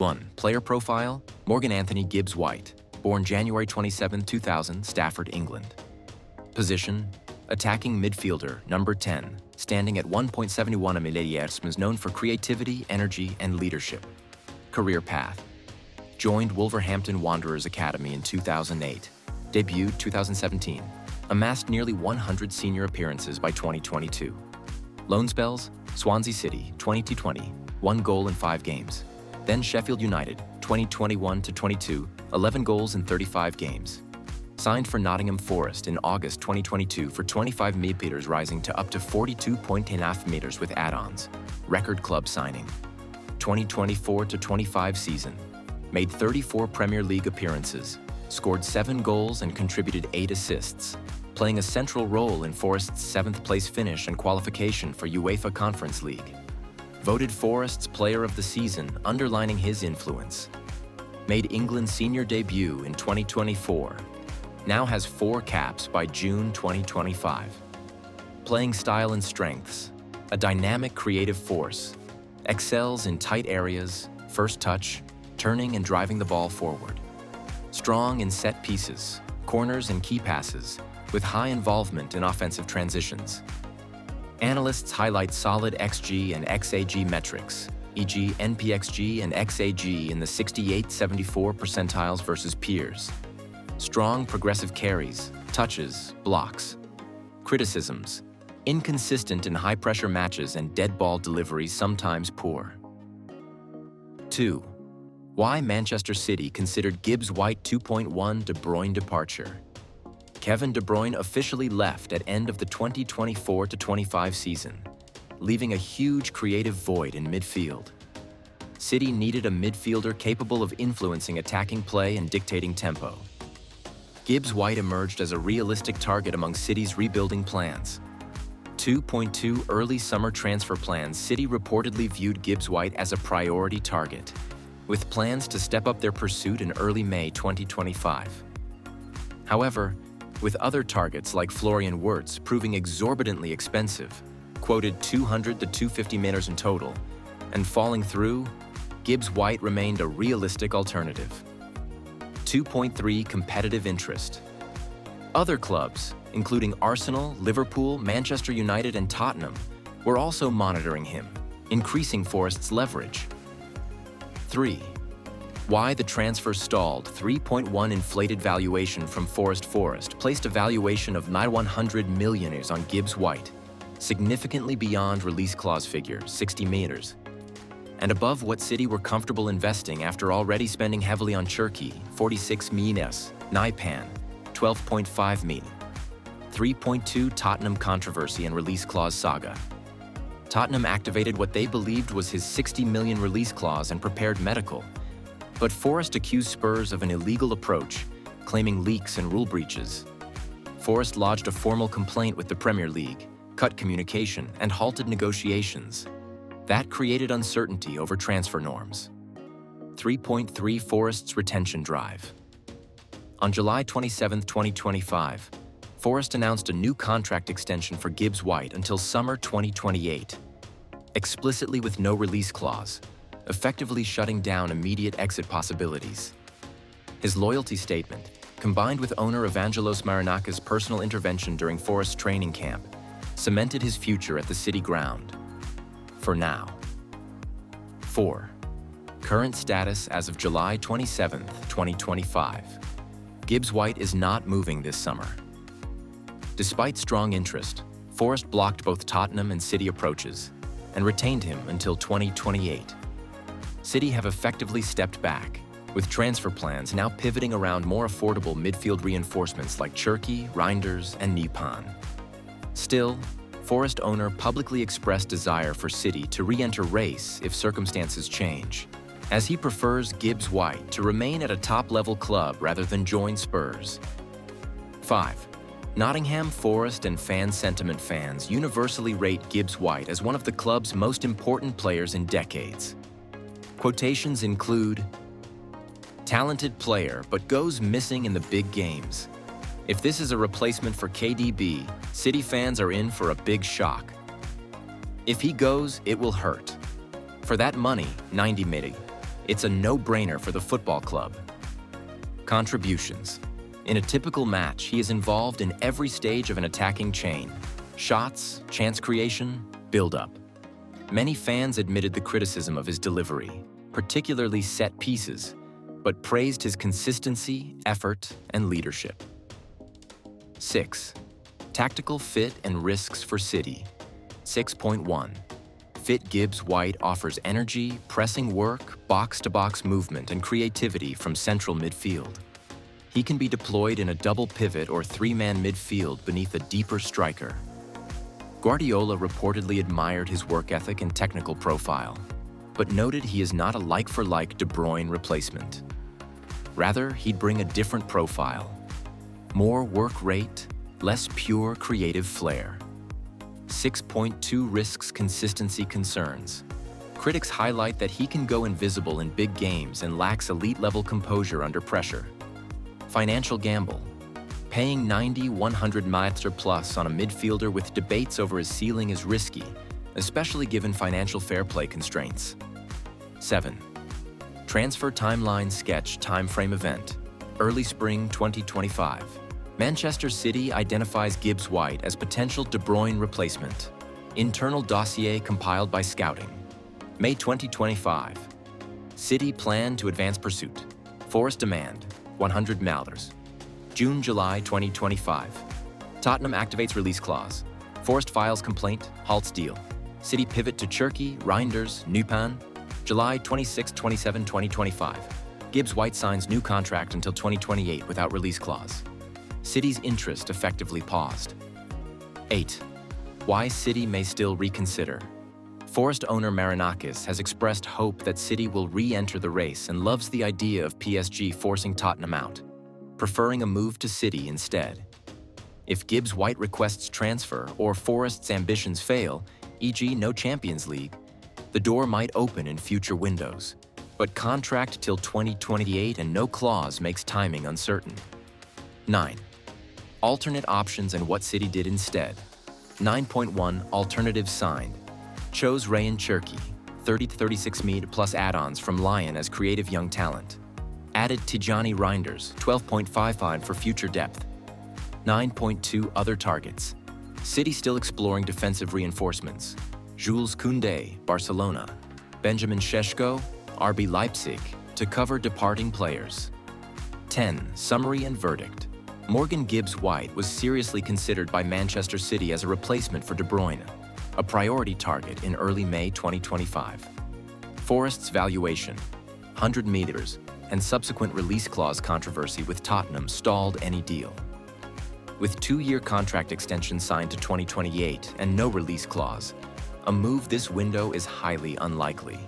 1. Player profile, Morgan Anthony Gibbs-White, born January 27, 2000, Stafford, England. Position, attacking midfielder, number 10, standing at 1.71 mm, is known for creativity, energy, and leadership. Career path, joined Wolverhampton Wanderers Academy in 2008, debuted 2017, amassed nearly 100 senior appearances by 2022. Loan spells, Swansea City, 2020, 1 goal in 5 games. Then Sheffield United, 2021-22, 11 goals in 35 games. Signed for Nottingham Forest in August 2022 for 25 meters, rising to up to 42.5 meters with add-ons. Record club signing. 2024-25 season. Made 34 Premier League appearances, scored 7 goals and contributed 8 assists, playing a central role in Forest's 7th place finish and qualification for UEFA Conference League. Voted Forest's Player of the Season, underlining his influence. Made England's senior debut in 2024. Now has 4 caps by June 2025. Playing style and strengths. A dynamic creative force. Excels in tight areas, first touch, turning and driving the ball forward. Strong in set pieces, corners and key passes, with high involvement in offensive transitions. Analysts highlight solid XG and XAG metrics, e.g. NPXG and XAG in the 68-74 percentiles versus peers. Strong progressive carries, touches, blocks. Criticisms, inconsistent in high-pressure matches and dead ball delivery, sometimes poor. 2. Why Manchester City considered Gibbs-White 2.1 De Bruyne departure. Kevin De Bruyne officially left at end of the 2024-25 season, leaving a huge creative void in midfield. City needed a midfielder capable of influencing attacking play and dictating tempo. Gibbs-White emerged as a realistic target among City's rebuilding plans. 2.2 early summer transfer plans. City reportedly viewed Gibbs-White as a priority target, with plans to step up their pursuit in early May 2025. However, with other targets like Florian Wirtz proving exorbitantly expensive, quoted 200 to 250 meters in total, and falling through, Gibbs-White remained a realistic alternative. 2.3 competitive interest. Other clubs, including Arsenal, Liverpool, Manchester United, and Tottenham, were also monitoring him, increasing Forest's leverage. 3. Why the transfer stalled. 3.1 inflated valuation from Forest placed a valuation of $100 million on Gibbs-White, significantly beyond release clause figure, 60 meters, and above what City were comfortable investing after already spending heavily on Cherki, 46 minas, Naipan, 12.5 min. 3.2 Tottenham controversy and release clause saga. Tottenham activated what they believed was his 60 million release clause and prepared medical. But Forest accused Spurs of an illegal approach, claiming leaks and rule breaches. Forest lodged a formal complaint with the Premier League, cut communication, and halted negotiations. That created uncertainty over transfer norms. 3.3 Forest's retention drive. On July 27, 2025, Forest announced a new contract extension for Gibbs-White until summer 2028, explicitly with no release clause, effectively shutting down immediate exit possibilities. His loyalty statement, combined with owner Evangelos Marinakis' personal intervention during Forest's training camp, cemented his future at the City ground. For now. 4. Current status as of July 27, 2025. Gibbs-White is not moving this summer. Despite strong interest, Forest blocked both Tottenham and City approaches and retained him until 2028. City have effectively stepped back, with transfer plans now pivoting around more affordable midfield reinforcements like Cherki, Reinders, and Naipan. Still, Forest owner publicly expressed desire for City to re-enter race if circumstances change, as he prefers Gibbs-White to remain at a top-level club rather than join Spurs. 5. Nottingham Forest and fan sentiment. Fans universally rate Gibbs-White as one of the club's most important players in decades. Quotations include, "Talented player, but goes missing in the big games. If this is a replacement for KDB, City fans are in for a big shock. If he goes, it will hurt. For that money, 90 million, It's a no-brainer for the football club. Contributions. In a typical match, he is involved in every stage of an attacking chain. Shots, chance creation, build-up. Many fans admitted the criticism of his delivery, particularly set pieces, but praised his consistency, effort, and leadership. 6. Tactical fit and risks for City. 6.1. Fit Gibbs-White offers energy, pressing work, box-to-box movement, and creativity from central midfield. He can be deployed in a double pivot or three-man midfield beneath a deeper striker. Guardiola reportedly admired his work ethic and technical profile, but noted he is not a like-for-like De Bruyne replacement. Rather, he'd bring a different profile. More work rate, less pure creative flair. 6.2 risks consistency concerns. Critics highlight that he can go invisible in big games and lacks elite-level composure under pressure. Financial gamble. Paying 90-100 million plus on a midfielder with debates over his ceiling is risky, especially given financial fair play constraints. 7. Transfer timeline sketch timeframe event. Early spring 2025. Manchester City identifies Gibbs-White as potential De Bruyne replacement. Internal dossier compiled by scouting. May 2025. City plan to advance pursuit. Forest demand, 100 million. June-July 2025. Tottenham activates release clause. Forest files complaint, halts deal. City pivot to Cherki, Reinders, Nupan. July 26-27, 2025. Gibbs-White signs new contract until 2028 without release clause. City's interest effectively paused. 8. Why City may still reconsider. Forest owner Marinakis has expressed hope that City will re-enter the race and loves the idea of PSG forcing Tottenham out, preferring a move to City instead. If Gibbs-White requests transfer or Forest's ambitions fail, e.g. no Champions League, the door might open in future windows. But contract till 2028 and no clause makes timing uncertain. 9. Alternate options and what City did instead. 9.1 Alternatives signed. Chose Rayan Cherki, 30-36 million plus add-ons from Lyon as creative young talent. Added Tijani Reinders, 12.55 for future depth. 9.2 Other targets. City still exploring defensive reinforcements. Jules Koundé, Barcelona. Benjamin Šeško, RB Leipzig, to cover departing players. 10. Summary and verdict. Morgan Gibbs-White was seriously considered by Manchester City as a replacement for De Bruyne, a priority target in early May 2025. Forest's valuation, 100 million, and subsequent release clause controversy with Tottenham stalled any deal. With 2-year contract extension signed to 2028 and no release clause, a move this window is highly unlikely.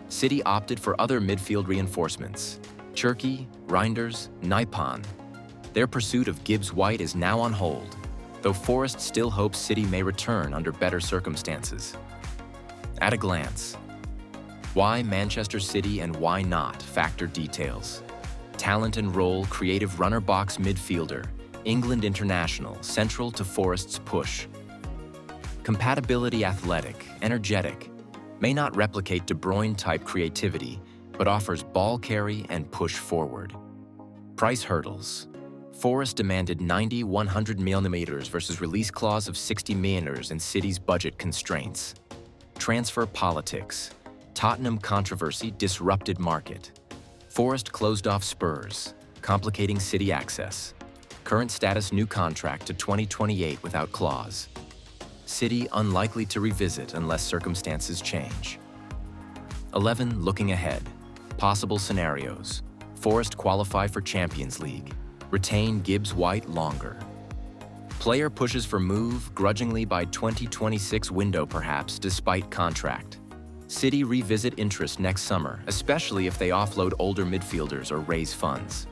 City opted for other midfield reinforcements, Cherki, Reinders, Naipan. Their pursuit of Gibbs-White is now on hold, though Forest still hopes City may return under better circumstances. At a glance, why Manchester City and why not factor details. Talent and role, creative runner box midfielder, England international, central to Forest's push. Compatibility athletic, energetic, may not replicate De Bruyne-type creativity, but offers ball carry and push forward. Price hurdles. Forest demanded 90-100 million versus release clause of 60 million in City's budget constraints. Transfer politics. Tottenham controversy disrupted market. Forest closed off Spurs, complicating City access. Current status new contract to 2028 without clause. City unlikely to revisit unless circumstances change. 11. Looking ahead. Possible scenarios. Forest qualify for Champions League. Retain Gibbs-White longer. Player pushes for move grudgingly by 2026 window perhaps despite contract. City revisit interest next summer, especially if they offload older midfielders or raise funds.